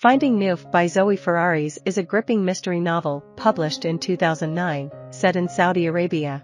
Finding Nouf by Zoe Ferraris is a gripping mystery novel published in 2009, set in Saudi Arabia.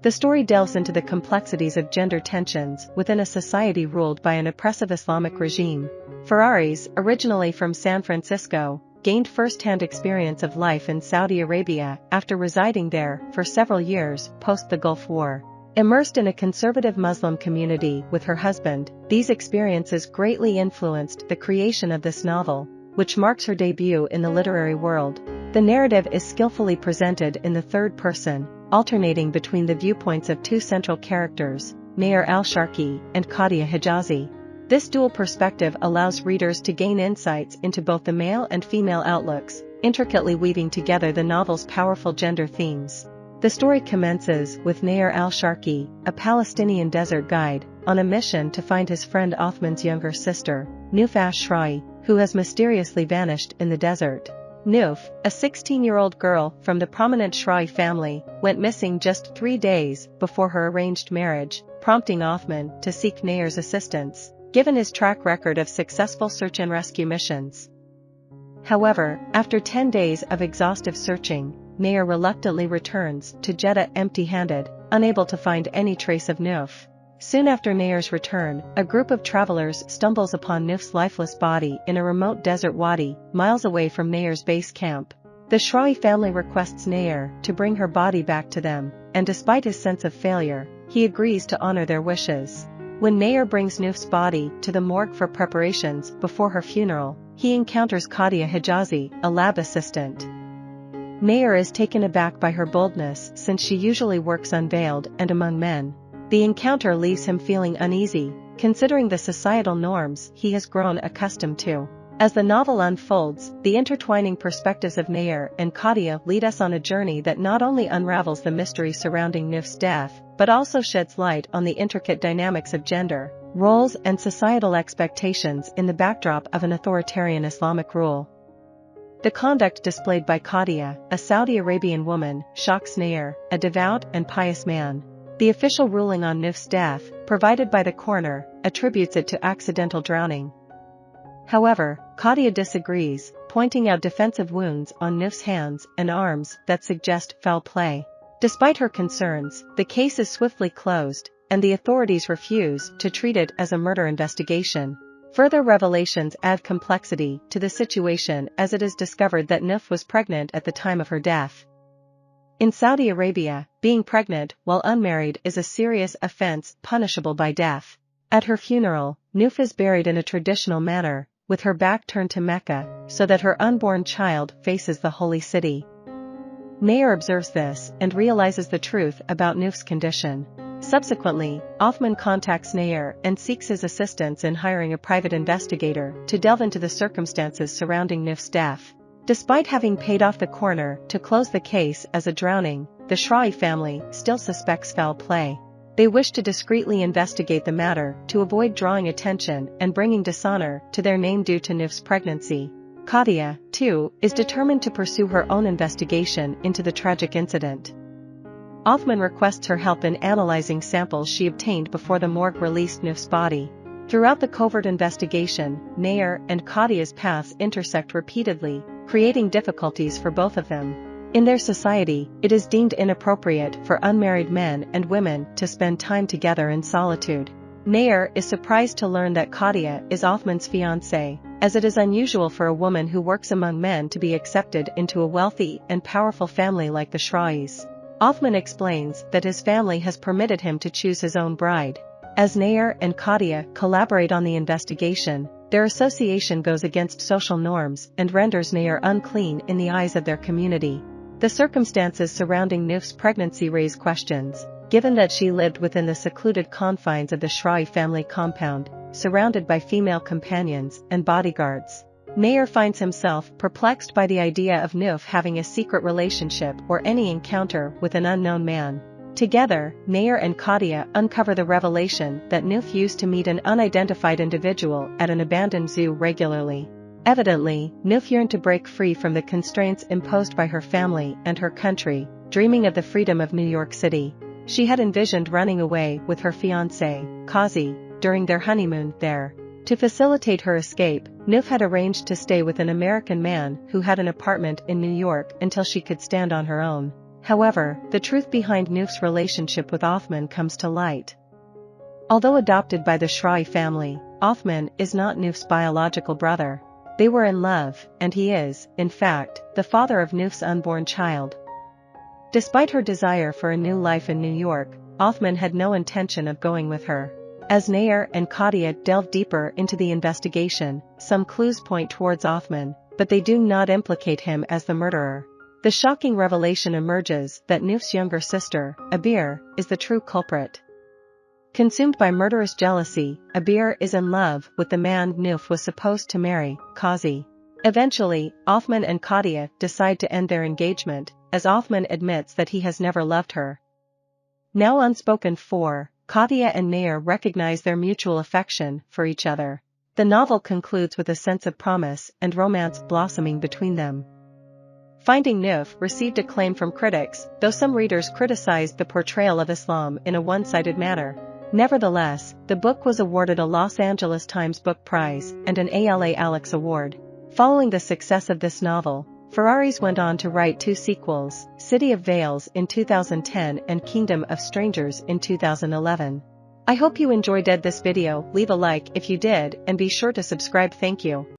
The story delves into the complexities of gender tensions within a society ruled by an oppressive Islamic regime. Ferraris, originally from San Francisco, gained first-hand experience of life in Saudi Arabia after residing there for several years post the Gulf War. Immersed in a conservative Muslim community with her husband, these experiences greatly influenced the creation of this novel, which marks her debut in the literary world. The narrative is skillfully presented in the third person, alternating between the viewpoints of two central characters, Nayir ash-Sharqi and Katya Hijazi. This dual perspective allows readers to gain insights into both the male and female outlooks, intricately weaving together the novel's powerful gender themes. The story commences with Nayir ash-Sharqi, a Palestinian desert guide, on a mission to find his friend Othman's younger sister, Nouf ash-Sharqi, who has mysteriously vanished in the desert. Nouf, a 16-year-old girl from the prominent Sharqi family, went missing just 3 days before her arranged marriage, prompting Othman to seek Nayir's assistance, given his track record of successful search and rescue missions. However, after 10 days of exhaustive searching, Nayir reluctantly returns to Jeddah empty-handed, unable to find any trace of Nouf. Soon after Nayir's return, a group of travelers stumbles upon Nouf's lifeless body in a remote desert wadi, miles away from Nayir's base camp. The Sharqi family requests Nayir to bring her body back to them, and despite his sense of failure, he agrees to honor their wishes. When Nayir brings Nouf's body to the morgue for preparations before her funeral, he encounters Katya Hijazi, a lab assistant. Nayir is taken aback by her boldness since she usually works unveiled and among men. The encounter leaves him feeling uneasy, considering the societal norms he has grown accustomed to. As the novel unfolds, the intertwining perspectives of Nayir and Katya lead us on a journey that not only unravels the mystery surrounding Nouf's death, but also sheds light on the intricate dynamics of gender, roles and societal expectations in the backdrop of an authoritarian Islamic rule. The conduct displayed by Katya, a Saudi Arabian woman, shocks Nayir, a devout and pious man. The official ruling on Nouf's death, provided by the coroner, attributes it to accidental drowning. However, Katya disagrees, pointing out defensive wounds on Nouf's hands and arms that suggest foul play. Despite her concerns, the case is swiftly closed, and the authorities refuse to treat it as a murder investigation. Further revelations add complexity to the situation as it is discovered that Nouf was pregnant at the time of her death. In Saudi Arabia, being pregnant while unmarried is a serious offense punishable by death. At her funeral, Nouf is buried in a traditional manner, with her back turned to Mecca, so that her unborn child faces the holy city. Nayir observes this and realizes the truth about Nouf's condition. Subsequently, Othman contacts Nayir and seeks his assistance in hiring a private investigator to delve into the circumstances surrounding Nouf's death. Despite having paid off the coroner to close the case as a drowning, the Sharqi family still suspects foul play. They wish to discreetly investigate the matter to avoid drawing attention and bringing dishonor to their name due to Nouf's pregnancy. Katya, too, is determined to pursue her own investigation into the tragic incident. Othman requests her help in analyzing samples she obtained before the morgue released Nouf's body. Throughout the covert investigation, Nayir and Katya's paths intersect repeatedly, creating difficulties for both of them. In their society, it is deemed inappropriate for unmarried men and women to spend time together in solitude. Nayir is surprised to learn that Katya is Othman's fiancée, as it is unusual for a woman who works among men to be accepted into a wealthy and powerful family like the Sharqis. Othman explains that his family has permitted him to choose his own bride. As Nayir and Katya collaborate on the investigation, their association goes against social norms and renders Nayir unclean in the eyes of their community. The circumstances surrounding Nouf's pregnancy raise questions, given that she lived within the secluded confines of the Sharqi family compound, surrounded by female companions and bodyguards. Nayir finds himself perplexed by the idea of Nouf having a secret relationship or any encounter with an unknown man. Together, Nayir and Katya uncover the revelation that Nouf used to meet an unidentified individual at an abandoned zoo regularly. Evidently, Nouf yearned to break free from the constraints imposed by her family and her country, dreaming of the freedom of New York City. She had envisioned running away with her fiancé, Kazi, during their honeymoon there. To facilitate her escape, Nouf had arranged to stay with an American man who had an apartment in New York until she could stand on her own. However, the truth behind Nouf's relationship with Othman comes to light. Although adopted by the Shra'i family, Othman is not Nouf's biological brother. They were in love, and he is, in fact, the father of Nouf's unborn child. Despite her desire for a new life in New York, Othman had no intention of going with her. As Nayir and Katya delve deeper into the investigation, some clues point towards Othman, but they do not implicate him as the murderer. The shocking revelation emerges that Nouf's younger sister, Abir, is the true culprit. Consumed by murderous jealousy, Abir is in love with the man Nouf was supposed to marry, Qazi. Eventually, Othman and Katya decide to end their engagement, as Othman admits that he has never loved her. Now unspoken for, Katya and Nayir recognize their mutual affection for each other. The novel concludes with a sense of promise and romance blossoming between them. Finding Nouf received acclaim from critics, though some readers criticized the portrayal of Islam in a one-sided manner. Nevertheless, the book was awarded a Los Angeles Times Book Prize and an ALA Alex Award. Following the success of this novel, Ferraris went on to write 2 sequels, City of Veils in 2010 and Kingdom of Strangers in 2011. I hope you enjoyed this video. Leave a like if you did and be sure to subscribe. Thank you.